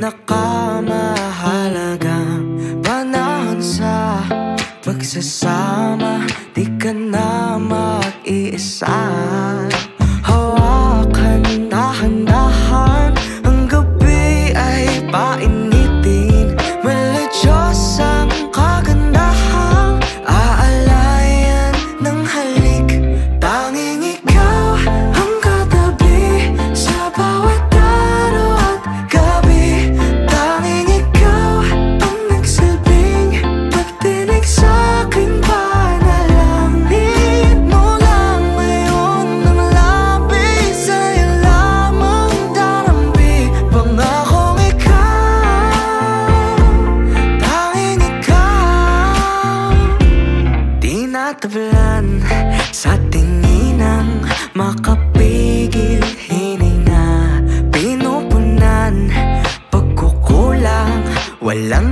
pinakamahalagang panahon sa pagsasama. Di ka na mag-iisa. Hawakan dahan-dahan, ang gabi ay painitin. Maladyos ang kagandahang aalayan ng halik. Tanging ikaw ang katabi sa bawat araw at gabi. Tanging ikaw ang nagsilbing pagtinig sa'king panalangin mo lang ngayon ng labis. Sa'yo lamang darambi, pangakong ikaw, tanging ikaw. Di natablan sa tinginang makapigil hininga. Pinupunan pagkukulang, walang